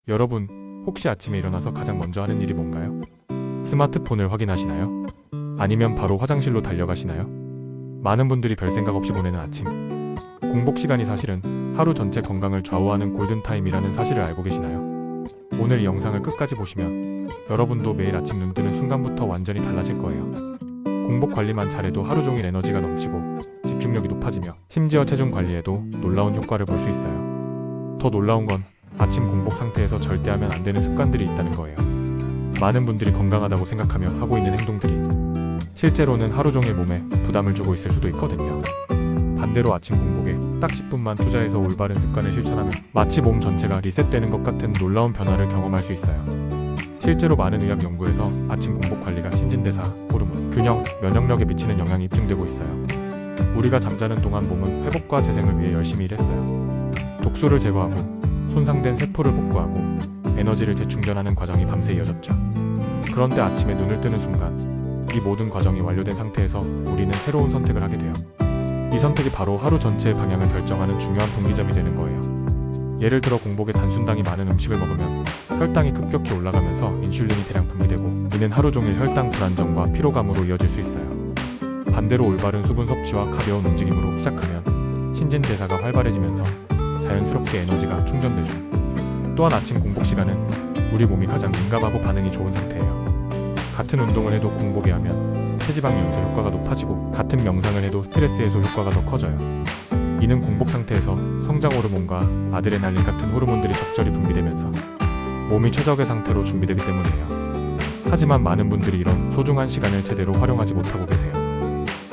여러분, 혹시 아침에 일어나서 가장 먼저 하는 일이 뭔가요? 스마트폰을 확인하시나요? 아니면 바로 화장실로 달려가시나요? 많은 분들이 별 생각 없이 보내는 아침. 공복 시간이 사실은 하루 전체 건강을 좌우하는 골든타임이라는 사실을 알고 계시나요? 오늘 이 영상을 끝까지 보시면 여러분도 매일 아침 눈 뜨는 순간부터 완전히 달라질 거예요. 공복 관리만 잘해도 하루 종일 에너지가 넘치고 집중력이 높아지며 심지어 체중 관리에도 놀라운 효과를 볼 수 있어요. 더 놀라운 건 아침 공복 상태에서 절대 하면 안 되는 습관들이 있다는 거예요. 많은 분들이 건강하다고 생각하며 하고 있는 행동들이 실제로는 하루 종일 몸에 부담을 주고 있을 수도 있거든요. 반대로 아침 공복에 딱 10분만 투자해서 올바른 습관을 실천하면 마치 몸 전체가 리셋되는 것 같은 놀라운 변화를 경험할 수 있어요. 실제로 많은 의학 연구에서 아침 공복 관리가 신진대사, 호르몬, 균형, 면역력에 미치는 영향이 입증되고 있어요. 우리가 잠자는 동안 몸은 회복과 재생을 위해 열심히 일했어요. 독소를 제거하고 손상된 세포를 복구하고 에너지를 재충전하는 과정이 밤새 이어졌죠. 그런데 아침에 눈을 뜨는 순간 이 모든 과정이 완료된 상태에서 우리는 새로운 선택을 하게 돼요. 이 선택이 바로 하루 전체의 방향을 결정하는 중요한 분기점이 되는 거예요. 예를 들어 공복에 단순당이 많은 음식을 먹으면 혈당이 급격히 올라가면서 인슐린이 대량 분비되고 이는 하루 종일 혈당 불안정과 피로감으로 이어질 수 있어요. 반대로 올바른 수분 섭취와 가벼운 움직임으로 시작하면 신진대사가 활발해지면서 자연스럽게 에너지가 충전되죠. 또한 아침 공복 시간은 우리 몸이 가장 민감하고 반응이 좋은 상태예요. 같은 운동을 해도 공복에 하면 체지방 연소 효과가 높아지고 같은 명상을 해도 스트레스 해소 효과가 더 커져요. 이는 공복 상태에서 성장 호르몬과 아드레날린 같은 호르몬들이 적절히 분비되면서 몸이 최적의 상태로 준비되기 때문이에요. 하지만 많은 분들이 이런 소중한 시간을 제대로 활용하지 못하고 계세요.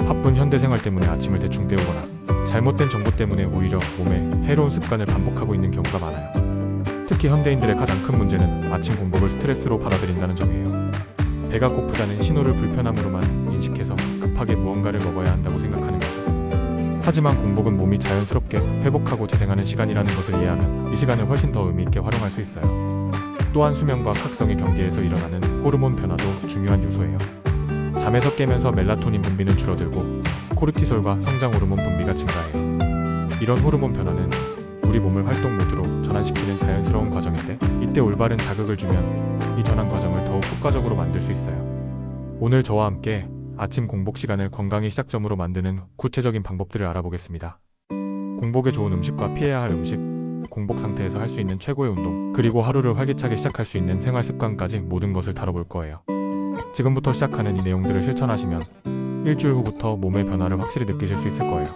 바쁜 현대생활 때문에 아침을 대충 때우거나 잘못된 정보 때문에 오히려 몸에 해로운 습관을 반복하고 있는 경우가 많아요. 특히 현대인들의 가장 큰 문제는 아침 공복을 스트레스로 받아들인다는 점이에요. 배가 고프다는 신호를 불편함으로만 인식해서 급하게 무언가를 먹어야 한다고 생각하는 거죠. 하지만 공복은 몸이 자연스럽게 회복하고 재생하는 시간이라는 것을 이해하면 이 시간을 훨씬 더 의미 있게 활용할 수 있어요. 또한 수면과 각성의 경계에서 일어나는 호르몬 변화도 중요한 요소예요. 잠에서 깨면서 멜라토닌 분비는 줄어들고 코르티솔과 성장 호르몬 분비가 증가해요. 이런 호르몬 변화는 우리 몸을 활동 모드로 전환시키는 자연스러운 과정인데 이때 올바른 자극을 주면 이 전환 과정을 더욱 효과적으로 만들 수 있어요. 오늘 저와 함께 아침 공복 시간을 건강의 시작점으로 만드는 구체적인 방법들을 알아보겠습니다. 공복에 좋은 음식과 피해야 할 음식, 공복 상태에서 할 수 있는 최고의 운동, 그리고 하루를 활기차게 시작할 수 있는 생활 습관까지 모든 것을 다뤄볼 거예요. 지금부터 시작하는 이 내용들을 실천하시면 일주일 후부터 몸의 변화를 확실히 느끼실 수 있을 거예요.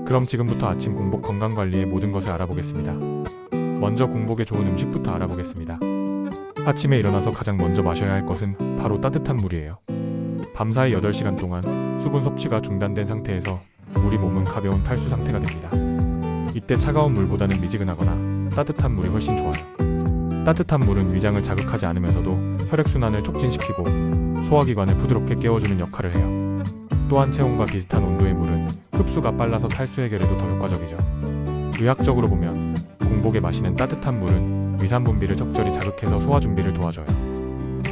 그럼 지금부터 아침 공복 건강관리의 모든 것을 알아보겠습니다. 먼저 공복에 좋은 음식부터 알아보겠습니다. 아침에 일어나서 가장 먼저 마셔야 할 것은 바로 따뜻한 물이에요. 밤사이 8시간 동안 수분 섭취가 중단된 상태에서 우리 몸은 가벼운 탈수 상태가 됩니다. 이때 차가운 물보다는 미지근하거나 따뜻한 물이 훨씬 좋아요. 따뜻한 물은 위장을 자극하지 않으면서도 혈액순환을 촉진시키고 소화기관을 부드럽게 깨워주는 역할을 해요. 또한 체온과 비슷한 온도의 물은 흡수가 빨라서 탈수 해결에도 더 효과적이죠. 의학적으로 보면 공복에 마시는 따뜻한 물은 위산 분비를 적절히 자극해서 소화 준비를 도와줘요.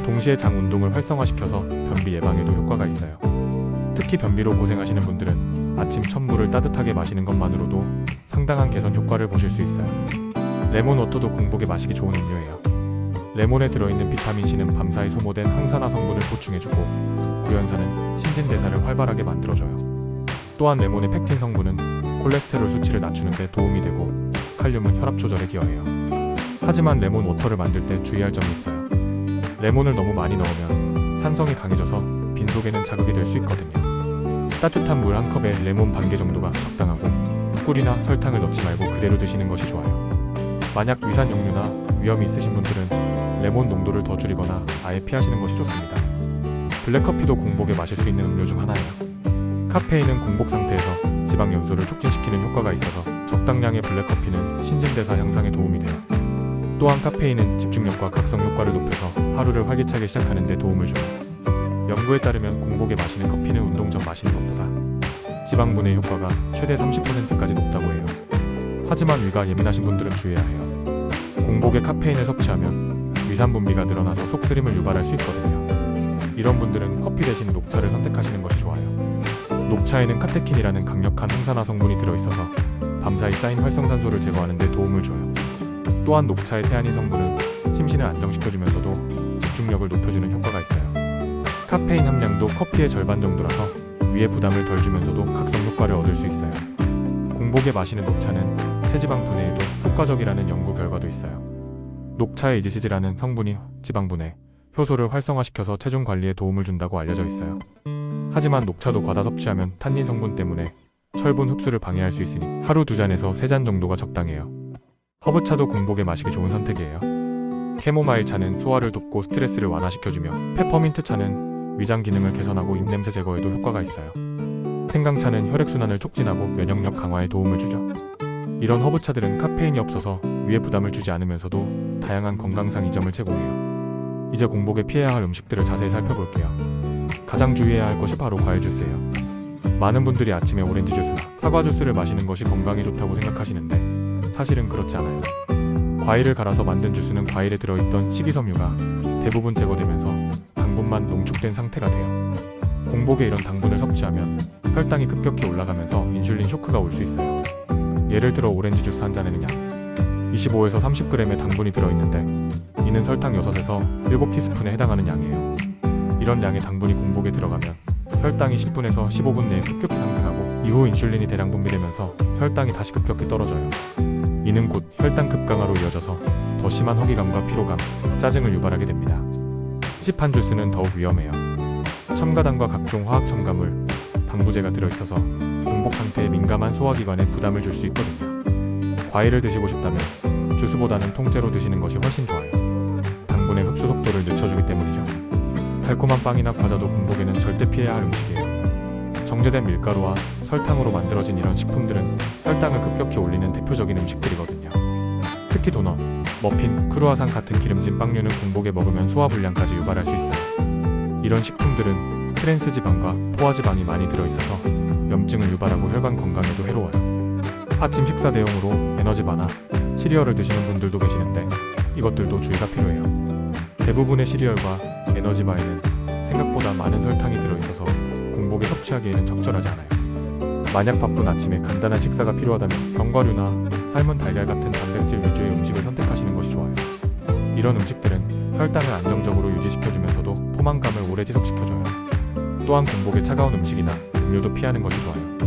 동시에 장 운동을 활성화시켜서 변비 예방에도 효과가 있어요. 특히 변비로 고생하시는 분들은 아침 첫 물을 따뜻하게 마시는 것만으로도 상당한 개선 효과를 보실 수 있어요. 레몬워터도 공복에 마시기 좋은 음료예요. 레몬에 들어있는 비타민C는 밤사이 소모된 항산화 성분을 보충해주고 구연산은 신진대사를 활발하게 만들어줘요. 또한 레몬의 펙틴 성분은 콜레스테롤 수치를 낮추는 데 도움이 되고 칼륨은 혈압 조절에 기여해요. 하지만 레몬워터를 만들 때 주의할 점이 있어요. 레몬을 너무 많이 넣으면 산성이 강해져서 빈속에는 자극이 될 수 있거든요. 따뜻한 물 한 컵에 레몬 반 개 정도가 적당하고 꿀이나 설탕을 넣지 말고 그대로 드시는 것이 좋아요. 만약 위산 역류나 위험이 있으신 분들은 레몬 농도를 더 줄이거나 아예 피하시는 것이 좋습니다. 블랙커피도 공복에 마실 수 있는 음료 중 하나예요. 카페인은 공복 상태에서 지방 연소를 촉진시키는 효과가 있어서 적당량의 블랙커피는 신진대사 향상에 도움이 돼요. 또한 카페인은 집중력과 각성 효과를 높여서 하루를 활기차게 시작하는 데 도움을 줘요. 연구에 따르면 공복에 마시는 커피는 운동 전 마시는 것보다 지방분해 효과가 최대 30%까지 높다고 해요. 하지만 위가 예민하신 분들은 주의해야 해요. 공복에 카페인을 섭취하면 위산 분비가 늘어나서 속쓰림을 유발할 수 있거든요. 이런 분들은 커피 대신 녹차를 선택하시는 것이 좋아요. 녹차에는 카테킨이라는 강력한 항산화 성분이 들어있어서 밤사이 쌓인 활성산소를 제거하는 데 도움을 줘요. 또한 녹차의 태아닌 성분은 심신을 안정시켜주면서도 집중력을 높여주는 효과가 있어요. 카페인 함량도 커피의 절반 정도라서 위에 부담을 덜 주면서도 각성 효과를 얻을 수 있어요. 공복에 마시는 녹차는 체지방 분해에도 효과적이라는 연구 결과도 있어요. 녹차의 이지시즈라는 성분이 지방 분해, 효소를 활성화시켜서 체중 관리에 도움을 준다고 알려져 있어요. 하지만 녹차도 과다 섭취하면 탄닌 성분 때문에 철분 흡수를 방해할 수 있으니 하루 2잔에서 3잔 정도가 적당해요. 허브차도 공복에 마시기 좋은 선택이에요. 캐모마일 차는 소화를 돕고 스트레스를 완화시켜주며 페퍼민트 차는 위장 기능을 개선하고 입냄새 제거에도 효과가 있어요. 생강차는 혈액순환을 촉진하고 면역력 강화에 도움을 주죠. 이런 허브차들은 카페인이 없어서 위에 부담을 주지 않으면서도 다양한 건강상 이점을 제공해요. 이제 공복에 피해야 할 음식들을 자세히 살펴볼게요. 가장 주의해야 할 것이 바로 과일 주스예요. 많은 분들이 아침에 오렌지 주스나 사과 주스를 마시는 것이 건강에 좋다고 생각하시는데 사실은 그렇지 않아요. 과일을 갈아서 만든 주스는 과일에 들어있던 식이섬유가 대부분 제거되면서 당분만 농축된 상태가 돼요. 공복에 이런 당분을 섭취하면 혈당이 급격히 올라가면서 인슐린 쇼크가 올 수 있어요. 예를 들어 오렌지 주스 한 잔에는 약 25에서 30g의 당분이 들어있는데 이는 설탕 6에서 7티스푼에 해당하는 양이에요. 이런 양의 당분이 공복에 들어가면 혈당이 10분에서 15분 내에 급격히 상승하고 이후 인슐린이 대량 분비되면서 혈당이 다시 급격히 떨어져요. 이는 곧 혈당 급강하로 이어져서 더 심한 허기감과 피로감, 짜증을 유발하게 됩니다. 시판 주스는 더욱 위험해요. 첨가당과 각종 화학 첨가물, 방부제가 들어있어서 공복 상태에 민감한 소화기관에 부담을 줄 수 있거든요. 과일을 드시고 싶다면 주스보다는 통째로 드시는 것이 훨씬 좋아요. 당분의 흡수 속도를 늦춰주기 때문이죠. 달콤한 빵이나 과자도 공복에는 절대 피해야 할 음식이에요. 정제된 밀가루와 설탕으로 만들어진 이런 식품들은 혈당을 급격히 올리는 대표적인 음식들이거든요. 특히 도넛, 머핀, 크루아상 같은 기름진 빵류는 공복에 먹으면 소화불량까지 유발할 수 있어요. 이런 식품들은 트랜스지방과 포화지방이 많이 들어있어서 염증을 유발하고 혈관 건강에도 해로워요. 아침 식사 대용으로 에너지바나, 시리얼을 드시는 분들도 계시는데 이것들도 주의가 필요해요. 대부분의 시리얼과 에너지바에는 생각보다 많은 설탕이 들어있어서 공복에 섭취하기에는 적절하지 않아요. 만약 바쁜 아침에 간단한 식사가 필요하다면 견과류나 삶은 달걀 같은 단백질 위주의 음식을 선택하시는 것이 좋아요. 이런 음식들은 혈당을 안정적으로 유지시켜주면서도 포만감을 오래 지속시켜줘요. 또한 공복에 차가운 음식이나 음료도 피하는 것이 좋아요.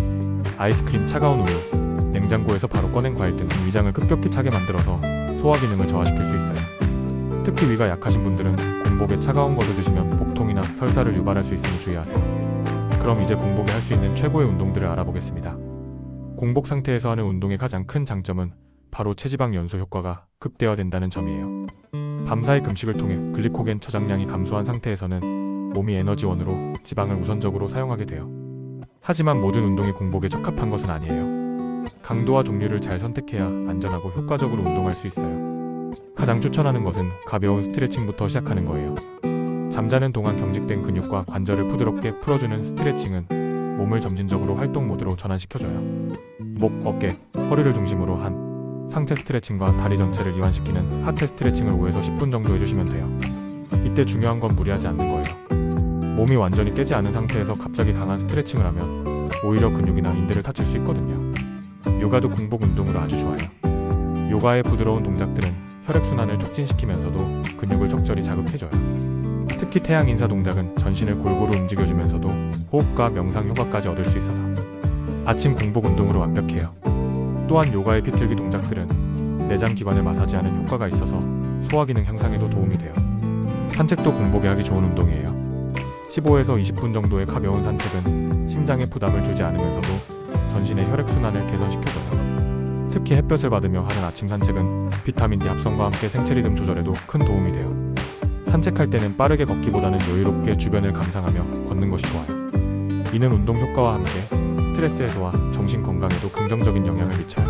아이스크림, 차가운 우유, 냉장고에서 바로 꺼낸 과일 등 위장을 급격히 차게 만들어서 소화 기능을 저하시킬 수 있어요. 특히 위가 약하신 분들은 공복에 차가운 것을 드시면 복통이나 설사를 유발할 수 있으니 주의하세요. 그럼 이제 공복에 할 수 있는 최고의 운동들을 알아보겠습니다. 공복 상태에서 하는 운동의 가장 큰 장점은 바로 체지방 연소 효과가 극대화된다는 점이에요. 밤사이 금식을 통해 글리코겐 저장량이 감소한 상태에서는 몸이 에너지원으로 지방을 우선적으로 사용하게 돼요. 하지만 모든 운동이 공복에 적합한 것은 아니에요. 강도와 종류를 잘 선택해야 안전하고 효과적으로 운동할 수 있어요. 가장 추천하는 것은 가벼운 스트레칭부터 시작하는 거예요. 잠자는 동안 경직된 근육과 관절을 부드럽게 풀어주는 스트레칭은 몸을 점진적으로 활동 모드로 전환시켜줘요. 목, 어깨, 허리를 중심으로 한 상체 스트레칭과 다리 전체를 이완시키는 하체 스트레칭을 5에서 10분 정도 해주시면 돼요. 이때 중요한 건 무리하지 않는 거예요. 몸이 완전히 깨지 않은 상태에서 갑자기 강한 스트레칭을 하면 오히려 근육이나 인대를 다칠 수 있거든요. 요가도 공복 운동으로 아주 좋아요. 요가의 부드러운 동작들은 혈액순환을 촉진시키면서도 근육을 적절히 자극해줘요. 특히 태양 인사 동작은 전신을 골고루 움직여주면서도 호흡과 명상 효과까지 얻을 수 있어서 아침 공복 운동으로 완벽해요. 또한 요가의 비틀기 동작들은 내장 기관을 마사지하는 효과가 있어서 소화 기능 향상에도 도움이 돼요. 산책도 공복에 하기 좋은 운동이에요. 15에서 20분 정도의 가벼운 산책은 심장에 부담을 주지 않으면서도 전신의 혈액순환을 개선시켜줘요. 특히 햇볕을 받으며 하는 아침 산책은 비타민 D 합성과 함께 생체 리듬 조절에도 큰 도움이 돼요. 산책할 때는 빠르게 걷기보다는 여유롭게 주변을 감상하며 걷는 것이 좋아요. 이는 운동 효과와 함께 스트레스 해소와 정신 건강에도 긍정적인 영향을 미쳐요.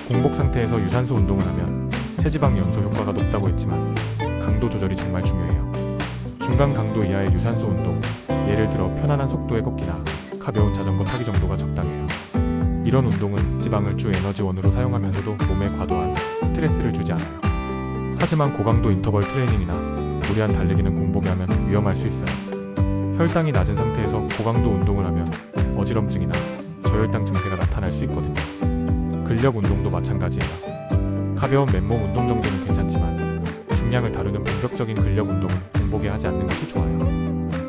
공복 상태에서 유산소 운동을 하면 체지방 연소 효과가 높다고 했지만 강도 조절이 정말 중요해요. 중간 강도 이하의 유산소 운동, 예를 들어 편안한 속도의 걷기나 가벼운 자전거 타기 정도가 적당해요. 이런 운동은 지방을 주 에너지원으로 사용하면서도 몸에 과도한 스트레스를 주지 않아요. 하지만 고강도 인터벌 트레이닝이나 무리한 달리기는 공복에 하면 위험할 수 있어요. 혈당이 낮은 상태에서 고강도 운동을 하면 어지럼증이나 저혈당 증세가 나타날 수 있거든요. 근력 운동도 마찬가지예요. 가벼운 맨몸 운동 정도는 괜찮지만 중량을 다루는 본격적인 근력 운동은 공복에 하지 않는 것이 좋아요.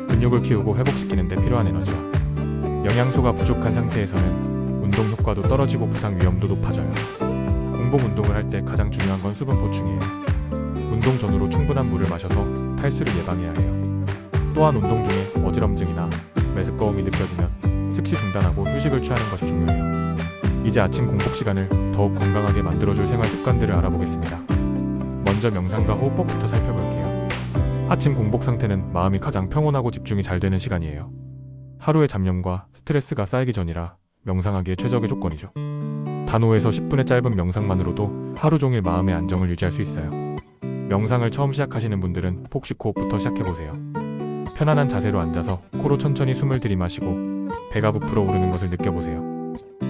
근육을 키우고 회복시키는 데 필요한 에너지와 영양소가 부족한 상태에서는 운동 효과도 떨어지고 부상 위험도 높아져요. 공복 운동을 할 때 가장 중요한 건 수분 보충이에요. 운동 전후로 충분한 물을 마셔서 탈수를 예방해야 해요. 또한 운동 중에 어지럼증이나 메스꺼움이 느껴지면 즉시 중단하고 휴식을 취하는 것이 중요해요. 이제 아침 공복 시간을 더욱 건강하게 만들어줄 생활 습관들을 알아보겠습니다. 먼저 명상과 호흡법부터 살펴볼게요. 아침 공복 상태는 마음이 가장 평온하고 집중이 잘 되는 시간이에요. 하루의 잡념과 스트레스가 쌓이기 전이라 명상하기에 최적의 조건이죠. 단 5에서 10분의 짧은 명상만으로도 하루 종일 마음의 안정을 유지할 수 있어요. 명상을 처음 시작하시는 분들은 복식 호흡부터 시작해보세요. 편안한 자세로 앉아서 코로 천천히 숨을 들이마시고 배가 부풀어 오르는 것을 느껴보세요.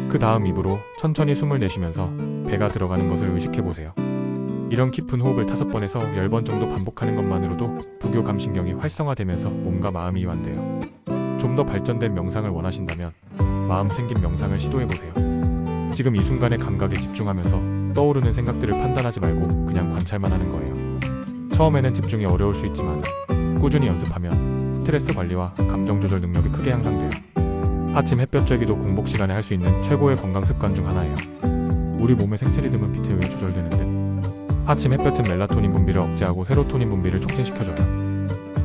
그 다음 입으로 천천히 숨을 내쉬면서 배가 들어가는 것을 의식해보세요. 이런 깊은 호흡을 5번에서 10번 정도 반복하는 것만으로도 부교감신경이 활성화되면서 몸과 마음이 이완돼요. 좀 더 발전된 명상을 원하신다면 마음 챙김 명상을 시도해보세요. 지금 이 순간의 감각에 집중하면서 떠오르는 생각들을 판단하지 말고 그냥 관찰만 하는 거예요. 처음에는 집중이 어려울 수 있지만 꾸준히 연습하면 스트레스 관리와 감정 조절 능력이 크게 향상돼요. 아침 햇볕 쬐기도 공복 시간에 할 수 있는 최고의 건강 습관 중 하나예요. 우리 몸의 생체 리듬은 빛에 의해 조절되는 듯 아침 햇볕은 멜라토닌 분비를 억제하고 세로토닌 분비를 촉진시켜줘요.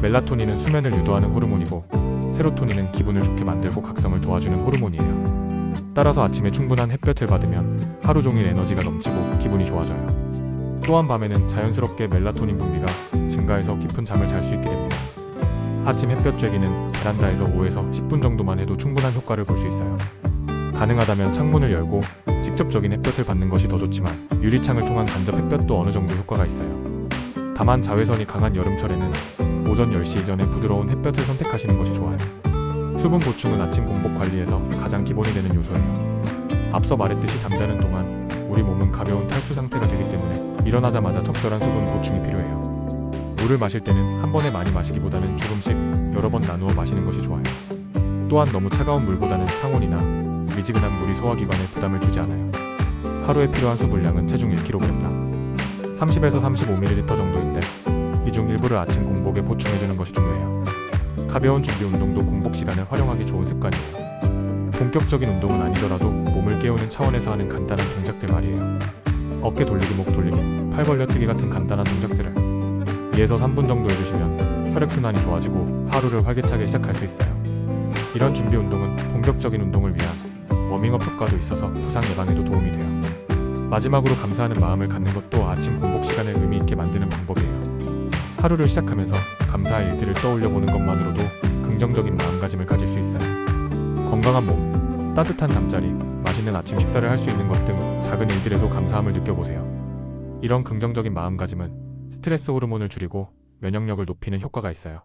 멜라토닌은 수면을 유도하는 호르몬이고 세로토닌은 기분을 좋게 만들고 각성을 도와주는 호르몬이에요. 따라서 아침에 충분한 햇볕을 받으면 하루 종일 에너지가 넘치고 기분이 좋아져요. 또한 밤에는 자연스럽게 멜라토닌 분비가 증가해서 깊은 잠을 잘 수 있게 됩니다. 아침 햇볕 쬐기는 베란다에서 5에서 10분 정도만 해도 충분한 효과를 볼 수 있어요. 가능하다면 창문을 열고 직접적인 햇볕을 받는 것이 더 좋지만 유리창을 통한 간접 햇볕도 어느 정도 효과가 있어요. 다만 자외선이 강한 여름철에는 오전 10시 이전에 부드러운 햇볕을 선택하시는 것이 좋아요. 수분 보충은 아침 공복 관리에서 가장 기본이 되는 요소예요. 앞서 말했듯이 잠자는 동안 우리 몸은 가벼운 탈수 상태가 되기 때문에 일어나자마자 적절한 수분 보충이 필요해요. 물을 마실 때는 한 번에 많이 마시기보다는 조금씩 여러 번 나누어 마시는 것이 좋아요. 또한 너무 차가운 물보다는 상온이나 미지근한 물이 소화기관에 부담을 주지 않아요. 하루에 필요한 수분량은 체중 1kg당 30에서 35ml 정도인데 이 중 일부를 아침 공복에 보충해주는 것이 중요해요. 가벼운 준비 운동도 공복 시간을 활용하기 좋은 습관이에요. 본격적인 운동은 아니더라도 몸을 깨우는 차원에서 하는 간단한 동작들 말이에요. 어깨 돌리기, 목 돌리기, 팔 벌려뜨기 같은 간단한 동작들을 2에서 3분 정도 해주시면 혈액순환이 좋아지고 하루를 활기차게 시작할 수 있어요. 이런 준비 운동은 본격적인 운동을 위한 워밍업 효과도 있어서 부상 예방에도 도움이 돼요. 마지막으로 감사하는 마음을 갖는 것도 아침 공복 시간을 의미 있게 만드는 방법이에요. 하루를 시작하면서 감사할 일들을 떠올려 보는 것만으로도 긍정적인 마음가짐을 가질 수 있어요. 건강한 몸, 따뜻한 잠자리, 맛있는 아침 식사를 할 수 있는 것 등 작은 일들에도 감사함을 느껴보세요. 이런 긍정적인 마음가짐은 스트레스 호르몬을 줄이고 면역력을 높이는 효과가 있어요.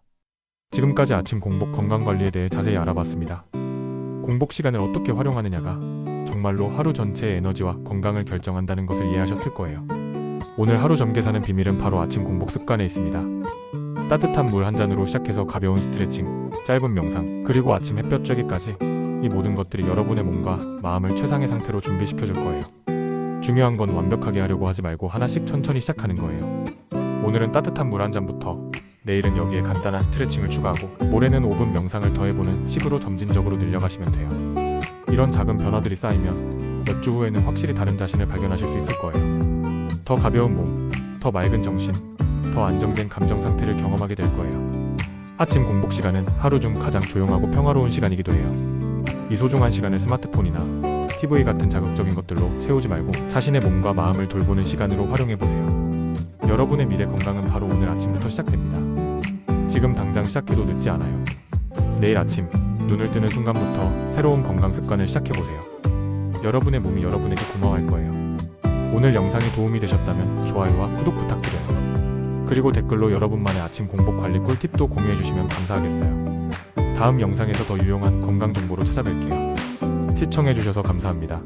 지금까지 아침 공복 건강관리에 대해 자세히 알아봤습니다. 공복 시간을 어떻게 활용하느냐가 정말로 하루 전체의 에너지와 건강을 결정한다는 것을 이해하셨을 거예요. 오늘 하루 점개 사는 비밀은 바로 아침 공복 습관에 있습니다. 따뜻한 물 한 잔으로 시작해서 가벼운 스트레칭, 짧은 명상, 그리고 아침 햇볕 쬐기까지 이 모든 것들이 여러분의 몸과 마음을 최상의 상태로 준비시켜줄 거예요. 중요한 건 완벽하게 하려고 하지 말고 하나씩 천천히 시작하는 거예요. 오늘은 따뜻한 물 한 잔부터, 내일은 여기에 간단한 스트레칭을 추가하고 모레는 5분 명상을 더해보는 식으로 점진적으로 늘려가시면 돼요. 이런 작은 변화들이 쌓이면 몇 주 후에는 확실히 다른 자신을 발견하실 수 있을 거예요. 더 가벼운 몸, 더 맑은 정신, 더 안정된 감정 상태를 경험하게 될 거예요. 아침 공복 시간은 하루 중 가장 조용하고 평화로운 시간이기도 해요. 이 소중한 시간을 스마트폰이나 TV 같은 자극적인 것들로 채우지 말고 자신의 몸과 마음을 돌보는 시간으로 활용해보세요. 여러분의 미래 건강은 바로 오늘 아침부터 시작됩니다. 지금 당장 시작해도 늦지 않아요. 내일 아침 눈을 뜨는 순간부터 새로운 건강 습관을 시작해보세요. 여러분의 몸이 여러분에게 고마워할 거예요. 오늘 영상이 도움이 되셨다면 좋아요와 구독 부탁드려요. 그리고 댓글로 여러분만의 아침 공복 관리 꿀팁도 공유해주시면 감사하겠어요. 다음 영상에서 더 유용한 건강 정보로 찾아뵐게요. 시청해주셔서 감사합니다.